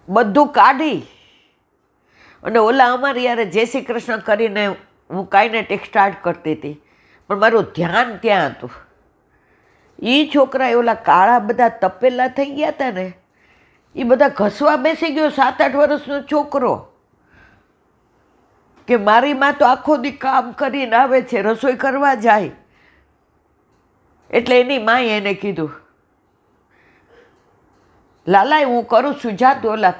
બધું કાઢી અને ઓલા અમારી યારે જય શ્રી કૃષ્ણ કરીને હું કાઇનેટિક સ્ટાર્ટ કરતી હતી, પણ મારું ધ્યાન ત્યાં હતું. એ છોકરાએ ઓલા કાળા બધા તપેલા થઈ ગયા હતા ને, એ બધા ઘસવા બેસી ગયો 7-8 વર્ષનો છોકરો, કે મારી માં તો આખો દી કામ કરીને આવે છે, રસોઈ કરવા જાય. એટલે એની માએ એને કીધું, લાલાય હું કરું છું, જા તું. ઓલા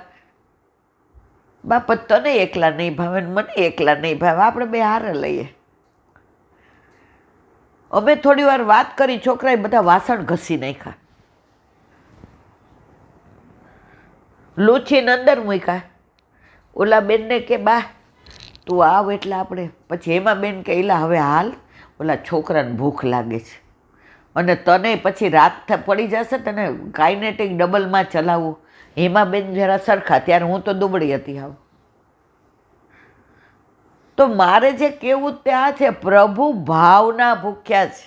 બાપા તને એકલા નહીં ભાવે ને મને એકલા નહીં ભાવે, આપણે બે હારે લઈએ. અમે થોડી વાર વાત કરી, છોકરાએ બધા વાસણ ઘસી નાખ્યા, લૂછીને અંદર મૂક્યા. ઓલા બેનને કે બા તું આવ એટલે આપણે પછી એમાં બેન કે એલા હવે હાલ, ઓલા છોકરાને ભૂખ લાગે છે અને તને પછી રાત પડી જશે, તને કાઇનેટિક ડબલમાં ચલાવવું. એમાં બેન જરા સરખા, ત્યારે હું તો દુબળી હતી હાવ. તો મારે જે કેવું ત્યાં છે, પ્રભુ ભાવના ભૂખ્યા છે,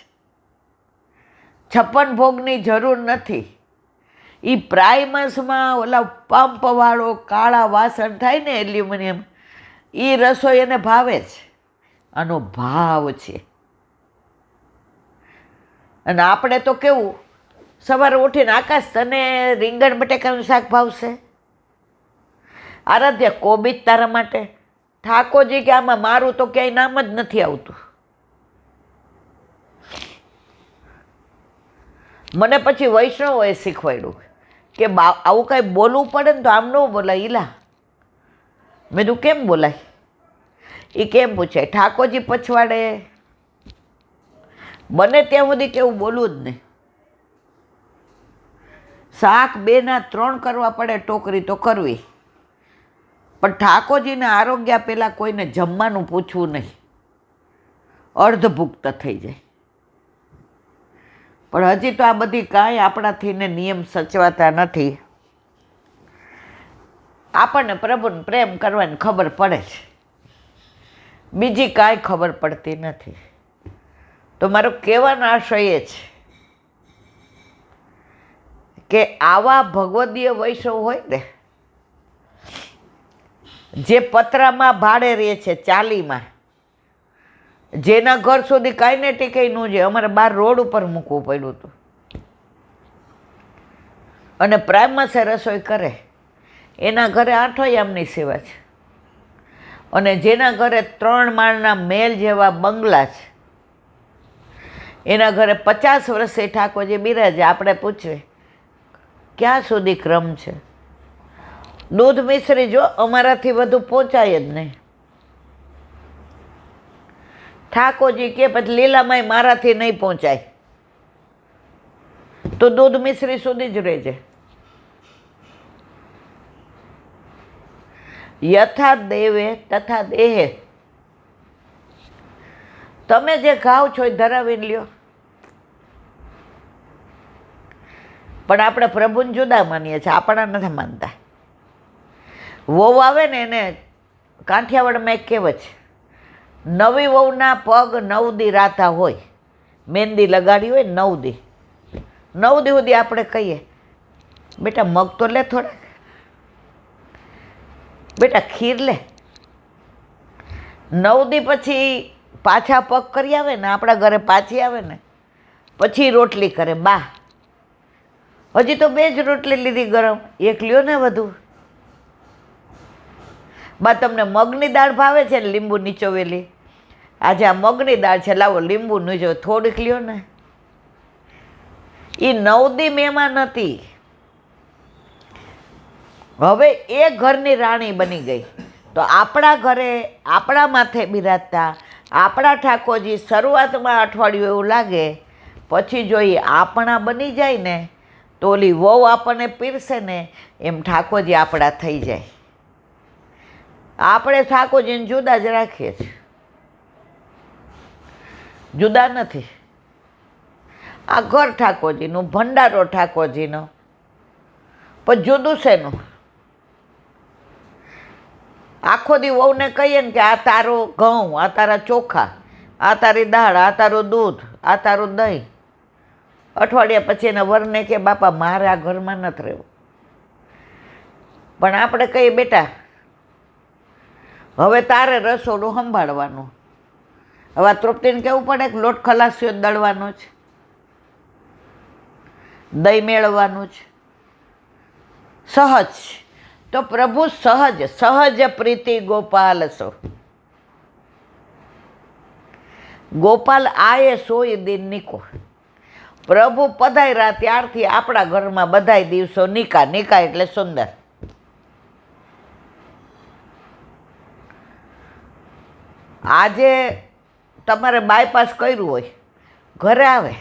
56 ભોગની જરૂર નથી. એ પ્રાઇમસમાં ઓલા પંપવાળો કાળા વાસણ થાય ને એલ્યુમિનિયમ, એ રસોઈ એને ભાવે છે, આનો ભાવ છે. અને આપણે તો કેવું, સવારે ઉઠીને આકાશ તને રીંગણ બટેકાનું શાક ભાવશે, આરાધ્ય કોબીજ તારા માટે, ઠાકોરજી કે આમાં મારું તો ક્યાંય નામ જ નથી આવતું. મને પછી વૈષ્ણવોએ શીખવાડ્યું કે આવું કાંઈ બોલવું પડે ને તો આમ ન બોલાય. ઈલા મેં તું કેમ બોલાય? એ કેમ પૂછાય? ઠાકોરજી પછવાડે બને ત્યાં સુધી કેવું બોલવું જ નહીં. શાક 2 ના 3 કરવા પડે, ટોકરી તો કરવી, પણ ઠાકોરજીને આરોગ્ય પહેલાં કોઈને જમવાનું પૂછવું નહીં, અર્ધભુક્ત થઈ જાય. પણ હજી તો આ બધી કાંઈ આપણાથી ને નિયમ સચવાતા નથી. આપણને પ્રભુને પ્રેમ કરવાની ખબર પડે છે, બીજી કાંઈ ખબર પડતી નથી. તો મારો કહેવાનો આશય એ છે કે આવા ભગવદીય વૈષ્ણવ હોય ને, જે પતરામાં ભાડે રહે છે, ચાલીમાં, જેના ઘર સુધી કાઇનેટિક ન જાય, અમારે બહાર રોડ ઉપર મૂકવું પડ્યું હતું, અને પ્રાઇમસે રસોઈ કરે, એના ઘરે 8 યામની સેવા છે. અને જેના ઘરે 3 માળના મહેલ જેવા બંગલા છે, એના ઘરે 50 વર્ષે ઠાકોરજી બિરાજે. આપણે પૂછીએ ક્યાં સુધી ક્રમ છે? દૂધ મિશ્રી જો અમારાથી વધુ પહોંચાય જ નહીં. ઠાકોરજી કે પછી લીલામાઈ મારાથી નહીં પહોંચાય, તો દૂધ મિશ્રી સુધી જ રહેજે. યથા દેવે તથા દેહે. તમે જે ઘાવ છો એ ધરાવીને લ્યો. પણ આપણે પ્રભુને જુદા માનીએ છીએ, આપણા નથી માનતા. વહુ આવે ને એને કાઠિયાવાડમાં એક કહેવત છે, નવી વહુના પગ 9 દી રાતા હોય. મહેંદી લગાડી હોય 9 દી, 9 દી સુધી આપણે કહીએ બેટા મગ તો લે, થોડાક બેટા ખીર લે. 9 દી પછી પાછા પગ કરી આવે ને, આપણા ઘરે પાછી આવે ને, પછી રોટલી કરે. બા હજી તો 2 જ રોટલી લીધી ગરમ, 1 લ્યો ને વધુ. બા તમને મગની દાળ ભાવે છે ને લીંબુ નીચોવેલી? આજે આ મગની દાળ છે, લાવો લીંબુ નીચો, થોડીક લ્યો ને. એ 9 દી મહેમાન હતી, હવે એ ઘરની રાણી બની ગઈ. તો આપણા ઘરે આપણા માથે બિરાજતા આપણા ઠાકોરજી શરૂઆતમાં અઠવાડિયું એવું લાગે, પછી જોઈએ આપણા બની જાય ને, તો ઓલી વહુ આપણને પીરસે ને, એમ ઠાકોરજી આપણા થઈ જાય. આપણે ઠાકોરજીને જુદા જ રાખીએ છીએ, જુદા નથી. આ ઘર ઠાકોરજીનું, ભંડારો ઠાકોરજીનો, પણ જુદું શેનું? આખો દી વહુને કહીએ ને કે આ તારો ઘઉં, આ તારા ચોખા, આ તારી દાળ, આ તારું દૂધ, આ તારું દહીં. અઠવાડિયા પછી એના વરને કે બાપા મારે આ ઘરમાં નથી રહેવું. પણ આપણે કહીએ બેટા હવે તારે રસોડું સંભાળવાનું. હવે આ તૃપ્તિને કહેવું પડે કે લોટ ખલાસ્યો દળવાનો છે, દહીં મેળવવાનું છે, સહજ. તો પ્રભુ સહજ સહજ પ્રીતિ ગોપાલ સો. ગોપાલ આયે સોય દિન નિકો. પ્રભુ પધાર્યા ત્યારથી આપણા ઘરમાં બધાય દિવસો નિકા. નિકા એટલે સુંદર. આજે તમારે બાયપાસ કર્યું હોય, ઘરે આવે,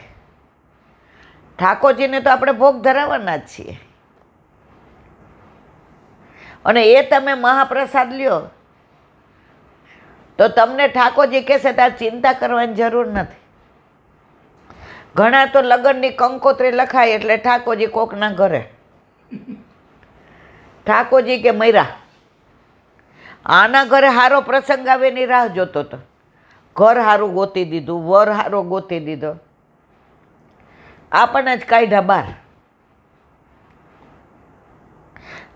ઠાકોરજીને તો આપણે ભોગ ધરાવવાના જ છીએ, અને એ તમે મહાપ્રસાદ લ્યો તો તમને ઠાકોરજી કહેશે તાર ચિંતા કરવાની જરૂર નથી. ઘણા તો લગ્નની કંકોત્રી લખાય એટલે ઠાકોરજી કોકના ઘરે, ઠાકોરજી કે મૈરા આના ઘરે હારો પ્રસંગ આવે એની રાહ જોતો હતો, ઘર હારું ગોતી દીધું, વર હારો ગોતી દીધો, આપણને જ કાઢ્યા બહાર.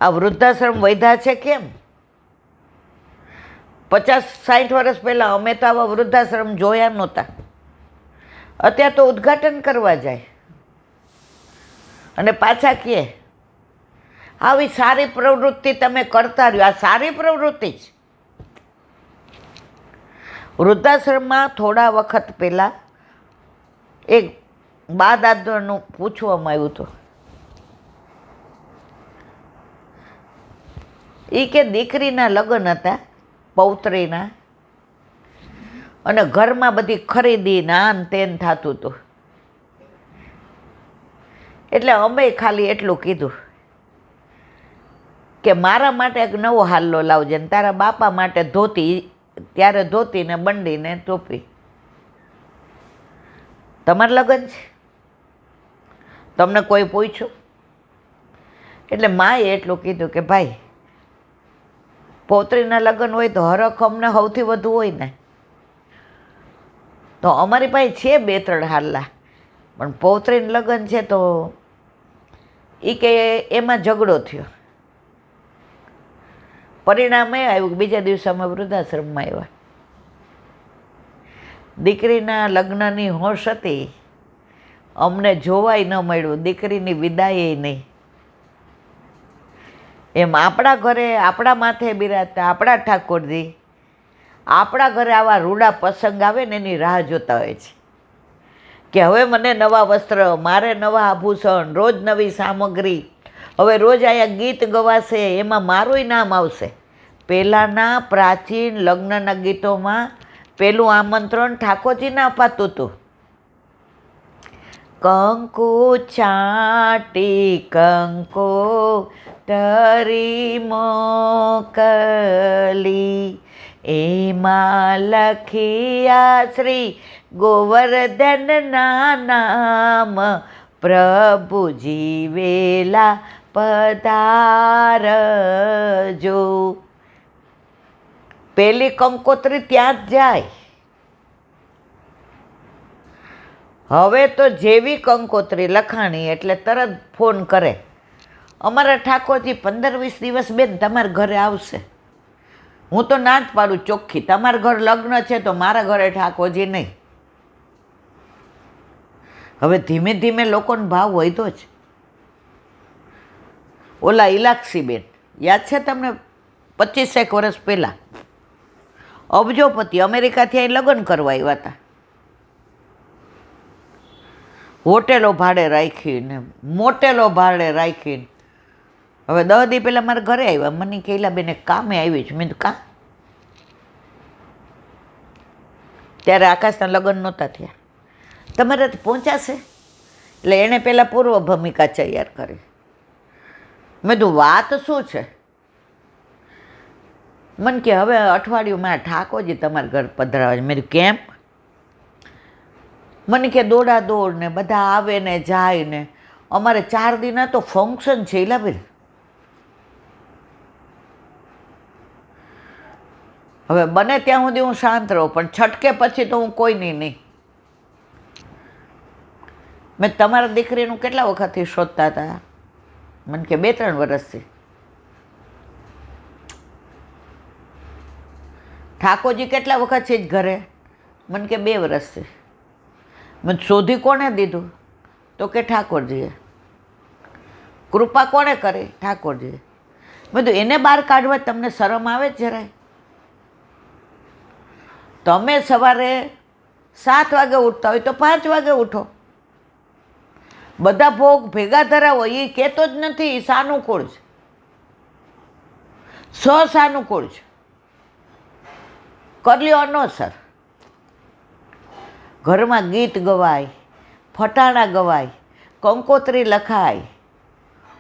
આ વૃદ્ધાશ્રમ વધ્યા છે કેમ? 50-60 વર્ષ પહેલાં અમે તો આવા વૃદ્ધાશ્રમ જોયા નહોતા. અત્યારે તો ઉદ્ઘાટન કરવા જાય અને પાછા કહે આવી સારી પ્રવૃત્તિ તમે કરતા રહ્યો. આ સારી પ્રવૃત્તિ છે. વૃદ્ધાશ્રમમાં થોડા વખત પહેલાં એક બા દાદાનું પૂછવામાં આવ્યું હતું. એ કે દીકરીના લગ્ન હતા, પૌત્રીના, અને ઘરમાં બધી ખરીદી નાન તેન થતું હતું. એટલે અમે ખાલી એટલું કીધું કે મારા માટે એક નવો હાલ્લો લાવજે ને તારા બાપા માટે ધોતી, ત્યારે ધોતી ને બંડી ને ટોપી. તમારે લગ્ન છે, તમને કોઈ પૂછ્યું? એટલે માએ એટલું કીધું કે ભાઈ પૌત્રીના લગ્ન હોય તો હરખ અમને સૌથી વધુ હોય ને, તો અમારી પાસે છે 2-3 હાલ્લા, પણ પૌત્રીનું લગ્ન છે તો એ કે એમાં ઝઘડો થયો. પરિણામ એ આવ્યું કે બીજા દિવસે અમે વૃદ્ધાશ્રમમાં આવ્યા. દીકરીના લગ્નની હોશ હતી, અમને જોવાય ન મળ્યું, દીકરીની વિદાય નહીં. એમ આપણા ઘરે આપણા માથે બિરાજતા આપણા ઠાકોરજી આપણા ઘરે આવા રૂડા પ્રસંગ આવે ને એની રાહ જોતા હોય છે કે હવે મને નવા વસ્ત્ર, મારે નવા આભૂષણ, રોજ નવી સામગ્રી, હવે રોજ અહીંયા ગીત ગવાશે, એમાં મારું નામ આવશે. પહેલાંના પ્રાચીન લગ્નના ગીતોમાં પહેલું આમંત્રણ ઠાકોરજીને અપાતું હતું. કંકુ છાટી કંકો તરી મોકલી, એમાં લખિયા શ્રી ગોવર્ધનના નામ, પ્રભુ જીવેલા પધારજો. પેલી કંકોત્રી ત્યાં જ જાય. હવે તો જેવી કંકોત્રી લખાણી એટલે તરત ફોન કરે, અમારા ઠાકોરજી 15-20 દિવસ બેન તમારા ઘરે આવશે. હું તો ના જ પાડું ચોખ્ખી, તમારા ઘર લગ્ન છે તો મારા ઘરે ઠાકોરજી નહીં. હવે ધીમે ધીમે લોકોનો ભાવ વધ્યો છે. ઓલા ઇલાક્ષીબેન યાદ છે તમને? 25 વર્ષ પહેલાં અબજોપતિ અમેરિકાથી અહીં લગ્ન કરવા આવ્યા હતા. હોટેલો ભાડે રાખીને, મોટેલો ભાડે રાખીને. હવે 10 દી પહેલાં મારા ઘરે આવ્યા. મને કહેલા બેન કામે આવી છે. મેં કાં? ત્યારે આકાશના લગ્ન નહોતા થયા. તમારે પહોંચાશે? એટલે એણે પહેલાં પૂર્વ ભૂમિકા તૈયાર કરી. મેં કીધું વાત શું છે? મને કે હવે અઠવાડિયું મારા ઠાકોરજી તમારા ઘર પધરાવે છે. મેં કીધું કેમ? મને કે દોડા દોડ ને બધા આવે ને જાય ને, અમારે 4 દિના તો ફંક્શન છે. ઇલાબેન હવે બને ત્યાં સુધી હું શાંત રહું, પણ છટકે પછી તો હું કોઈની નહીં. મેં તમારા દીકરીનું કેટલા વખતથી શોધતા હતા? મને કે 2-3 વર્ષથી. ઠાકોરજી કેટલા વખત છે જ ઘરે? મને કે 2 વર્ષથી. મને શોધી કોણે દીધું? તો કે ઠાકોરજીએ. કૃપા કોણે કરી? ઠાકોરજીએ. બધું એને બહાર કાઢવા તમને શરમ આવે જ જરાય? તમે સવારે 7 વાગે ઉઠતા હોય તો 5 વાગે ઉઠો. બધા ભોગ ભેગા ધરાવો એ કહેતો જ નથી, એ સાનુકૂળ છે, સાનુકૂળ છે. કરી લ્યો અનોસર. ઘરમાં ગીત ગવાય, ફટાણા ગવાય, કંકોત્રી લખાય.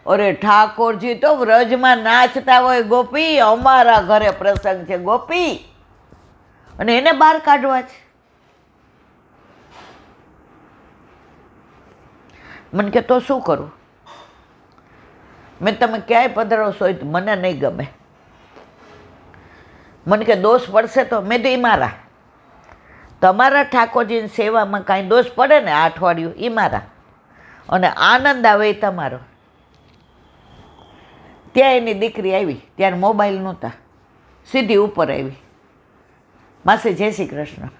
અરે ઠાકોરજી તો વ્રજમાં નાચતા હોય ગોપી, અમારા ઘરે પ્રસંગ છે ગોપી, અને એને બહાર કાઢવા છે. મને કે તો શું કરું? મેં તમે ક્યાંય પધરાવશો હોય તો મને નહીં ગમે. મને કે દોષ પડશે તો? મેં તો મારા તમારા ઠાકોરજીની સેવામાં કાંઈ દોષ પડે ને આ અઠવાડિયું એ મારા, અને આનંદ આવે એ તમારો. ત્યાં એની દીકરી આવી, ત્યારે મોબાઈલ નહોતા, સીધી ઉપર આવી, માસી જય શ્રી કૃષ્ણ.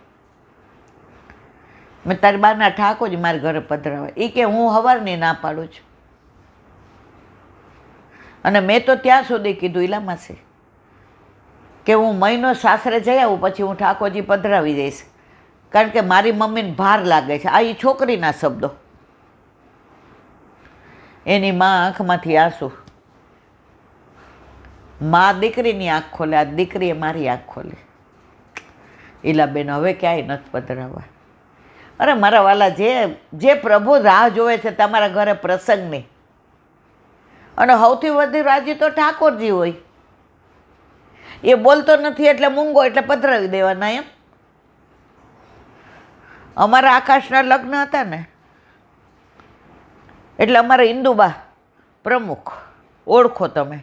મેં તારી બાના ઠાકોરજી મારા ઘરે પધરાવે. એ કે હું સવારની ના પાડું છું. અને મેં તો ત્યાં સુધી કીધું ઈલા માસી કે હું મહિનો સાસરે જઈ આવું પછી હું ઠાકોરજી પધરાવી જઈશ, કારણ કે મારી મમ્મીને ભાર લાગે છે. આ એ છોકરીના શબ્દો. એની મા આંખમાંથી આંસુ. મા દીકરીની આંખ ખોલે, આ દીકરીએ મારી આંખ ખોલી. ઈલા બેન હવે ક્યાંય નથી પધરાવવા. અરે મારા વાલા, જે પ્રભુ રાહ જોવે છે તમારા ઘરે પ્રસંગની, અને સૌથી વધુ રાજી તો ઠાકોરજી હોય. એ બોલતો નથી એટલે મૂંગો એટલે પધરાવી દેવાના એમ. અમારા આકાશના લગ્ન હતા ને, એટલે અમારા ઇન્દુબા પ્રમુખ, ઓળખો તમે,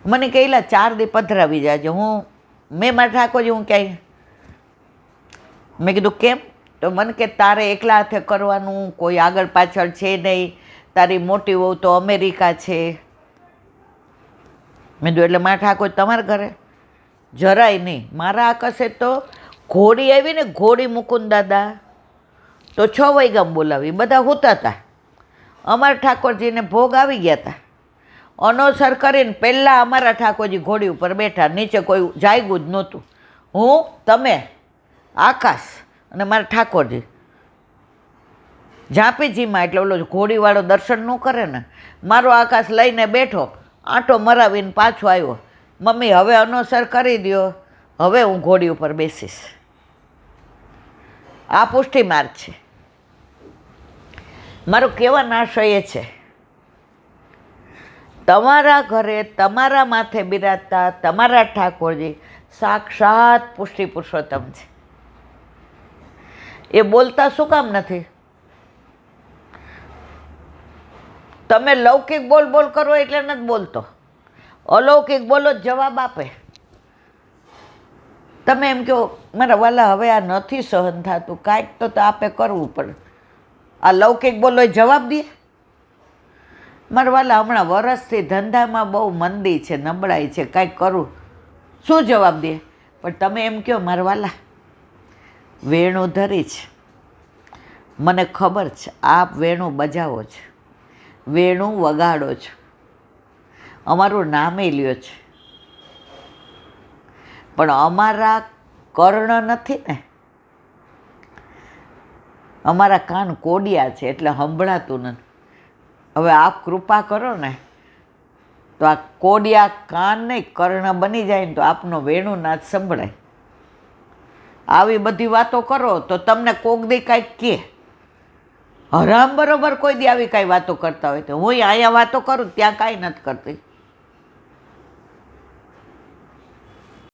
મને કહેલા 4 દી પધરાવી જાજો. મેં મારા ઠાકોરજી હું ક્યાંય, મેં કીધું કેમ? તો મને કે તારે એકલા હાથે કરવાનું, કોઈ આગળ પાછળ છે નહીં, તારી મોટી વહુ તો અમેરિકા છે. મેં કીધું એટલે મારા ઠાકોર તમારા ઘરે? જરાય નહીં. મારા આકાશે તો ઘોડી આવી ને, ઘોડી મુકુંદ દાદા તો 6 વાગ્યામાં બોલાવી, બધા હોતા હતા. અમારા ઠાકોરજીને ભોગ આવી ગયા હતા. અનોસર કરીને પહેલાં અમારા ઠાકોરજી ઘોડી ઉપર બેઠા, નીચે કોઈ જાગ્યું જ નહોતું. હું, તમે, આકાશ અને મારા ઠાકોરજી. ઝાંપીજીમાં એટલે ઓલો ઘોડીવાળો દર્શન ન કરે ને, મારો આકાશ લઈને બેઠો, આંટો મરાવીને પાછો આવ્યો. મમ્મી હવે અનોસર કરી દો, હવે હું ઘોડી ઉપર બેસીશ. આ પુષ્ટિ માર્ગ છે. મારું કહેવાનો આશય એ છે, તમારા ઘરે તમારા માથે બિરાજતા તમારા ઠાકોરજી સાક્ષાત પુષ્ટિ પુરુષોત્તમ છે. એ બોલતા શું કામ નથી? તમે લૌકિક બોલ બોલ કરો એટલે નથી બોલતો, અલૌકિક બોલો જ જવાબ આપે. તમે એમ કહો મારા વાલા હવે આ નથી સહન થતું, કાંઈક તો આપે કરવું પડે. આ લૌકિક બોલો એ જવાબ દે? મારા વાલા હમણાં વરસથી ધંધામાં બહુ મંદી છે, નબળાઈ છે, કાંઈક કરું, શું જવાબ દે? પણ તમે એમ કહો મારા વાલા વેણું ધરી છે, મને ખબર છે આપ વેણું બજાવો છો, વેણું વગાડો છો, અમારું નામે લ્યો છે, પણ અમારા કર્ણ નથી ને, અમારા કાન કોડિયા છે એટલે સંભળાતું નથી. હવે આપ કૃપા કરો ને તો આ કોડિયા કાન નહીં કર્ણ બની જાય ને તો આપનો વેણું નાદ સંભળાય. આવી બધી વાતો કરો તો તમને કોક દી કાંઈક કહે. હરામ બરોબર કોઈ દી આવી કાંઈ વાતો કરતા હોય તો હું અહીંયા વાતો કરું ત્યાં કાંઈ નથી કરતી.